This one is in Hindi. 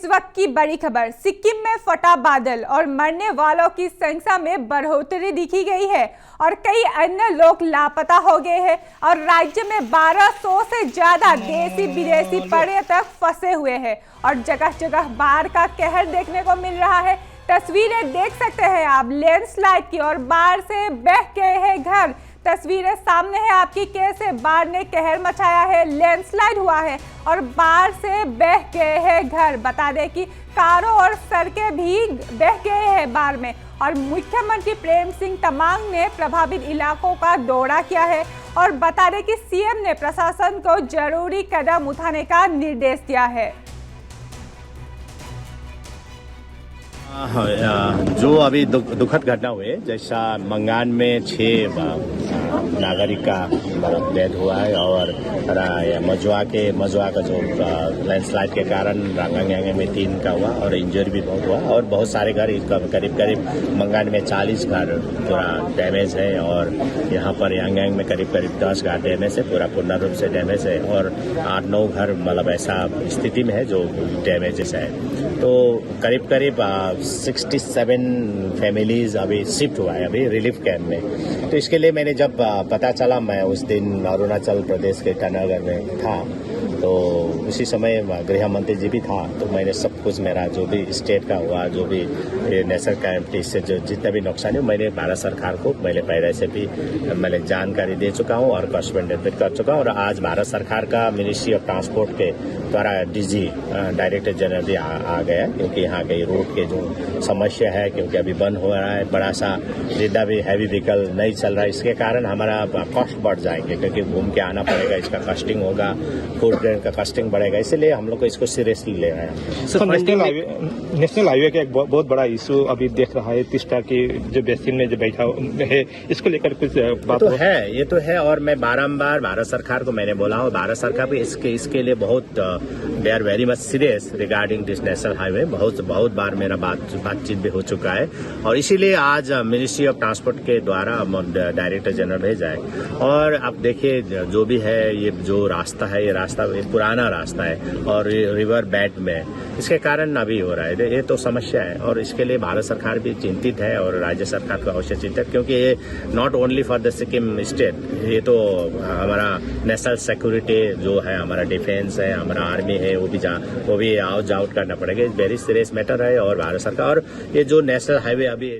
इस वक्त की बड़ी खबर। सिक्किम में फटा बादल और मरने वालों की संख्या में बढ़ोतरी दिखी गई है और कई अन्य लोग लापता हो गए हैं और राज्य में 1200 से ज्यादा देसी विदेशी पर्यटक फंसे हुए हैं और जगह जगह बाढ़ का कहर देखने को मिल रहा है। तस्वीरें देख सकते हैं आप लैंडस्लाइड की और बाढ़ से बह गए हैं घर। तस्वीरें सामने है आपकी, कैसे बाढ़ ने कहर मचाया है, लैंडस्लाइड हुआ है और बाढ़ से बह गए हैं घर। बता दें कि कारों और सड़कें भी बह गए हैं बाढ़ में और मुख्यमंत्री प्रेम सिंह तमांग ने प्रभावित इलाकों का दौरा किया है और बता दें कि सीएम ने प्रशासन को जरूरी कदम उठाने का निर्देश दिया है। जो अभी दुखद घटना हुई, जैसा मंगान में 6 नागरिक का डेथ हुआ है और मजुआ का जो लैंडस्लाइड के कारण रांगांग में 3 का हुआ और इंजरी भी बहुत हुआ और बहुत सारे घर करीब मंगान में 40 घर पूरा डैमेज है और यहाँ पर यांगांग में करीब 10 घर डैमेज है, पूरा पूर्ण रूप से डैमेज है और 8-9 घर मतलब ऐसा स्थिति में है जो डैमेजेस है। तो करीब 67 फैमिलीज अभी शिफ्ट हुआ है अभी रिलीफ कैंप में। तो इसके लिए मैंने जब पता चला, मैं उस दिन अरुणाचल प्रदेश के ईटानगर में था, तो उसी समय गृह मंत्री जी भी था, तो मैंने सब कुछ मेरा जो भी स्टेट का हुआ, जो भी नेशनल कैलेमिटी से जो जितना भी नुकसान है, मैंने भारत सरकार को मैंने पहले से भी मैंने जानकारी दे चुका हूँ और कॉरेस्पॉन्डेंट कर चुका हूँ। और आज भारत सरकार का मिनिस्ट्री ऑफ ट्रांसपोर्ट के द्वारा डीजी डायरेक्टर जनरल भी आ गया, क्योंकि यहाँ के रोड के जो समस्या है, क्योंकि अभी बंद हो रहा है, बड़ा सा जितना भी हैवी व्हीकल नहीं चल रहा है, इसके कारण हमारा कॉस्ट बढ़ जाएंगे, क्योंकि घूम के आना पड़ेगा, इसका कॉस्टिंग होगा, फूड ग्रेन का कॉस्टिंग बढ़ेगा, इसलिए हम लोग को इसको सीरियसली ले रहे हैं। नेशनल हाईवे का एक बहुत बड़ा इशू अभी देख रहा है, तिस्ता की जो बेसिन में जो बैठा है, इसको लेकर कुछ बात तो है, ये तो है और मैं बारंबार भारत सरकार को मैंने बोला हूँ, भारत सरकार भी इसके लिए बहुत they are very much serious regarding this national highway. बहुत बार मेरा बातचीत भी हो चुका है और इसीलिए आज मिनिस्ट्री ऑफ ट्रांसपोर्ट के द्वारा डायरेक्टर जनरल भेजा है। और अब देखिए जो भी है, ये जो रास्ता है, ये रास्ता पुराना रास्ता है और रिवर बेड में, इसके कारण अभी हो रहा है, ये तो समस्या है और इसके लिए भारत सरकार भी चिंतित है और राज्य सरकार का अवश्य चिंतित, क्योंकि ये not only for the Sikkim state, ये तो हमारा नेशनल सिक्योरिटी जो है, हमारा डिफेंस है, हमारा आर्मी है, वो भी आउट करना पड़ेगा। वेरी सीरियस मैटर है और भारत सरकार और ये जो नेशनल हाईवे अभी